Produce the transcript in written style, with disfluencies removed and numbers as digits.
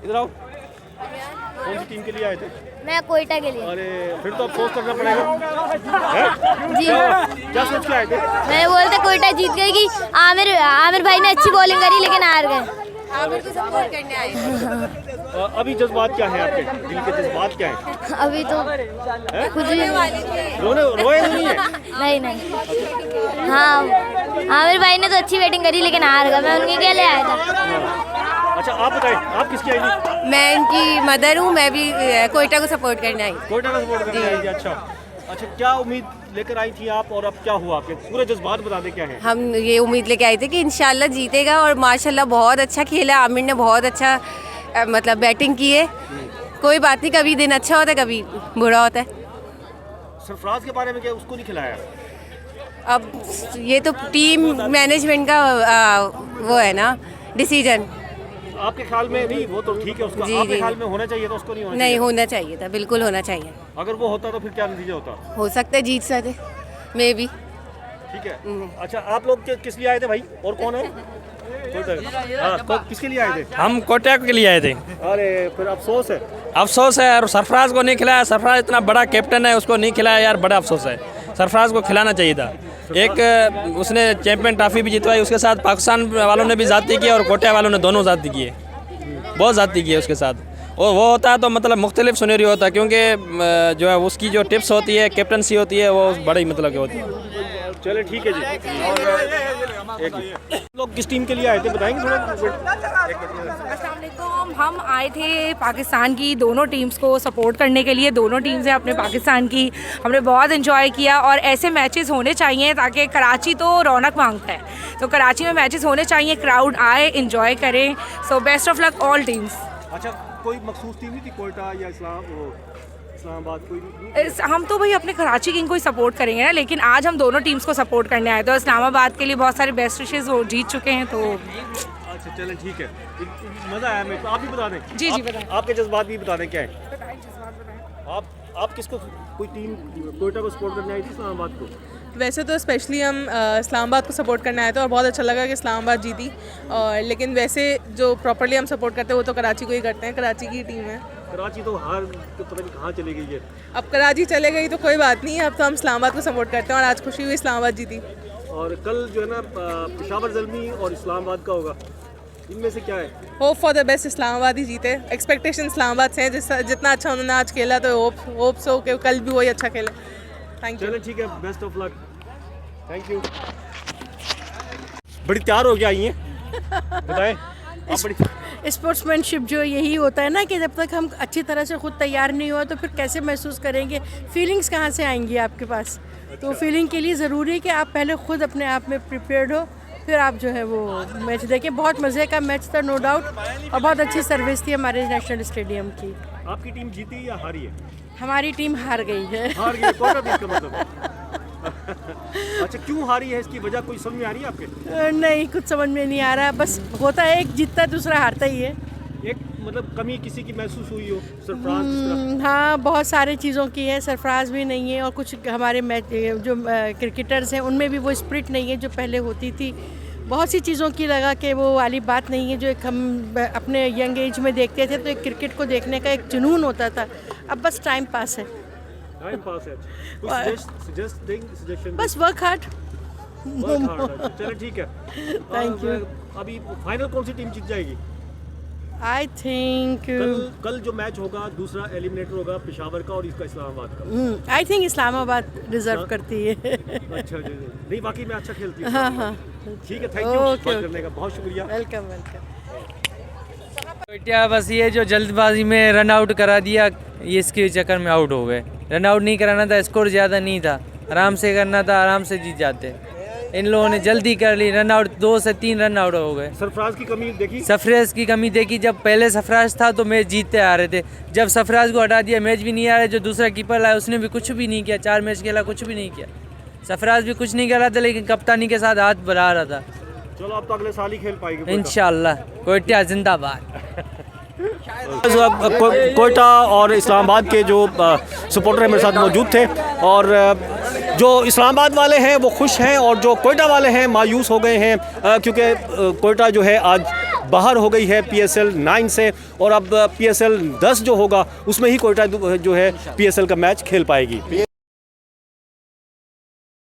इधर आओ। कौन सी टीम के लिए आए थे? मैं कोयटा के लिए। अरे फिर तो अफसोस करना पड़ेगा। जी क्या सोच के आए थे? मैं बोलते कोयटा जीत गई कि आमिर भाई ने अच्छी बॉलिंग करी लेकिन हार गए। आमिर को सपोर्ट करने आए। अभी जज्बात क्या है आपके? दिल के जज्बात क्या है? अभी तो कुछ भी रोए नहीं है? नहीं। हाँ, आमिर भाई ने तो अच्छी बैटिंग करी लेकिन हार गए। मैं उनके के लिए आया था। अच्छा आप बताएं, आप किसकी आई थी? मैं इनकी मदर हूँ, मैं भी कोयटा को सपोर्ट करने आई। कोयटा का सपोर्ट करने आई थी। अच्छा, क्या उम्मीद लेकर आई थी आप और अब क्या हुआ? आपके पूरे जज्बात बता दें क्या है? हम ये उम्मीद लेके आए थे कि इंशाल्लाह जीतेगा और माशाल्लाह बहुत अच्छा खेला। आमिर ने बहुत अच्छा मतलब बैटिंग की है। कोई बात नहीं, कभी दिन अच्छा होता है कभी बुरा होता है। सरफराज के बारे में क्या उसको नहीं खिलाया? अब ये तो टीम मैनेजमेंट का वो है ना डिसीजन। आपके ख्याल में नहीं, वो तो ठीक है उसका, जी, आपके जी। ख्याल में होना चाहिए था, उसको नहीं होना नहीं चाहिए? होना चाहिए था, बिल्कुल होना चाहिए। अगर वो होता तो फिर क्या नतीजा होता? हो सकता है जीत सकते, मे बी। ठीक है। अच्छा आप लोग किस लिए आए थे भाई, और कौन है? हाँ, तो किसके लिए आए थे? हम कोटा के लिए आए थे। अरे फिर अफसोस है। अफसोस है, और सरफराज को नहीं खिलाया। सरफराज इतना बड़ा कैप्टन है, उसको नहीं खिलाया यार, बड़ा अफसोस है। सरफराज को खिलाना चाहिए था। एक उसने चैंपियन ट्रॉफी भी जितवाई, उसके साथ पाकिस्तान वालों ने भी ज़्यादती की और कोटा वालों ने दोनों ज़्यादती की है, बहुत ज़्यादती की है उसके साथ। और वो होता है तो मतलब मुख्तलिफ सिनेरियो होता है, क्योंकि जो है उसकी जो टिप्स होती है, कैप्टनसी होती है, वो बड़ी मतलब की होती है। चले ठीक है जी। और लोग किस टीम के लिए आए थे बताएंगे थोड़ा? अस्सलामुअलैकुम। हम आए थे पाकिस्तान की दोनों टीम्स को सपोर्ट करने के लिए। दोनों टीम्स हैं अपने पाकिस्तान की। हमने बहुत एंजॉय किया और ऐसे मैचेस होने चाहिए ताकि कराची तो रौनक मांगता है, तो कराची में मैचेस होने चाहिए, क्राउड आए, एंजॉय करें। So best of luck all teams. अच्छा कोई मखसूस टीम नहीं थी, कोयटा या इस्लामाबाद कोई नहीं? हम तो भाई अपने कराची किंग को ही सपोर्ट करेंगे ना, लेकिन आज हम दोनों टीम्स को सपोर्ट करने आए। तो इस्लामाबाद के लिए बहुत सारे बेस्ट विशेज़ वो जीत चुके हैं। तो अच्छा चलें ठीक है, मज़ा आया मेरे को। आप भी बता दें। जी बताएं। आपके जज्बात भी बता दें क्या है? आप किसको, कोई टीम कोयटा को सपोर्ट करने आई थी इस्लामाबाद को? वैसे तो स्पेशली हम इस्लामाबाद को सपोर्ट करने आए थे और बहुत अच्छा लगा कि इस्लामाबाद जीती। और लेकिन वैसे जो प्रॉपर्ली हम सपोर्ट करते हैं वो तो कराची को ही करते हैं, कराची की टीम है। कराची तो हार तो पता नहीं कहाँ चली गई है। अब कराची चले गई तो कोई बात नहीं है, अब तो हम इस्लामाबाद को सपोर्ट करते हैं और आज खुशी हुई इस्लामाबाद जीती। और कल जो है ना पेशावर ज़ल्मी और इस्लामाबाद का होगा, इनमें से क्या है? Hope for the best Islamabad ही जीते। एक्सपेक्टेशन इस्लामाबाद से हैं, जितना अच्छा उन्होंने आज खेला तो होप्स हो कि कल भी वही अच्छा खेले। Thank you. चलें ठीक है, best of luck. Thank you. बड़ी तैयार हो गया आई हैं, बताएं आप। बड़ी स्पोर्ट्समैनशिप जो यही होता है ना कि जब तक हम अच्छी तरह से खुद तैयार नहीं हुआ तो फिर कैसे महसूस करेंगे, फीलिंग्स कहाँ से आएंगी आपके पास? तो फीलिंग के लिए ज़रूरी है कि आप पहले खुद अपने आप में प्रिपेयर्ड हो, फिर आप जो है वो मैच देखें। बहुत मज़े का मैच था नो डाउट, और बहुत अच्छी सर्विस थी हमारे नेशनल स्टेडियम की। आपकी टीम जीती या हारी है? हमारी टीम हार गई है। हार गई, कौन सा इसका मतलब? अच्छा क्यों हारी है, इसकी वजह कोई समझ में आ रही है आपके? नहीं, कुछ समझ में नहीं आ रहा। बस होता है, एक जीतता है दूसरा हारता ही है। एक मतलब कमी किसी की महसूस हुई हो? सरफराज जिस तरह? हाँ, बहुत सारे चीज़ों की है। सरफराज भी नहीं है और कुछ हमारे मैच जो क्रिकेटर्स हैं उनमें भी वो स्पिरिट नहीं है जो पहले होती थी। बहुत सी चीज़ों की लगा कि वो वाली बात नहीं है जो एक हम अपने यंग एज में देखते थे, तो एक क्रिकेट को देखने का एक जुनून होता था। अब बस टाइम पास है। टाइम पास है। सजेशन बस वर्क हार्ड। चलो ठीक है, थैंक यू। अभी फाइनल कौन सी टीम जीत जाएगी? आई थिंक कल जो मैच होगा दूसरा एलिमिनेटर होगा पेशावर का और इसका इस्लामाबाद का। आई थिंक इस्लामाबाद डिजर्व करती है। अच्छा जी, नहीं बाकी मैं अच्छा खेलती हूँ। हाँ हाँ ठीक है, थैंक यू बात करने का, बहुत शुक्रिया। Welcome welcome. कोयटा बस ये जो जल्दबाजी में रन आउट करा दिया, ये इसके चक्कर में आउट हो गए। रन आउट नहीं कराना था, स्कोर ज़्यादा नहीं था, आराम से करना था, आराम से जीत जाते। इन लोगों ने जल्दी कर ली, रन आउट 2 से 3 रन आउट हो गए। सरफराज की कमी देखी? सरफराज की कमी देखी, जब पहले सरफराज था तो मैच जीतते आ रहे थे। जब सरफराज को हटा दिया मैच भी नहीं आ रहे। जो दूसरा कीपर लाया उसने भी कुछ भी नहीं किया, 4 मैच खेला कुछ भी नहीं किया। सरफराज भी कुछ नहीं कर रहा था, लेकिन कप्तानी के साथ हाथ बढ़ा रहा था। चलो अब तो अगले साल ही खेल पाएंगे इंशाल्लाह। कोयटा जिंदाबाद। कोयटा और इस्लामाबाद के जो सपोर्टर मेरे साथ मौजूद थे, और जो इस्लामाबाद वाले हैं वो खुश हैं और जो कोयटा वाले हैं मायूस हो गए हैं, क्योंकि कोयटा जो है आज बाहर हो गई है PSL 9 से, और अब PSL 10 जो होगा उसमें ही कोयटा जो है PSL का मैच खेल पाएगी।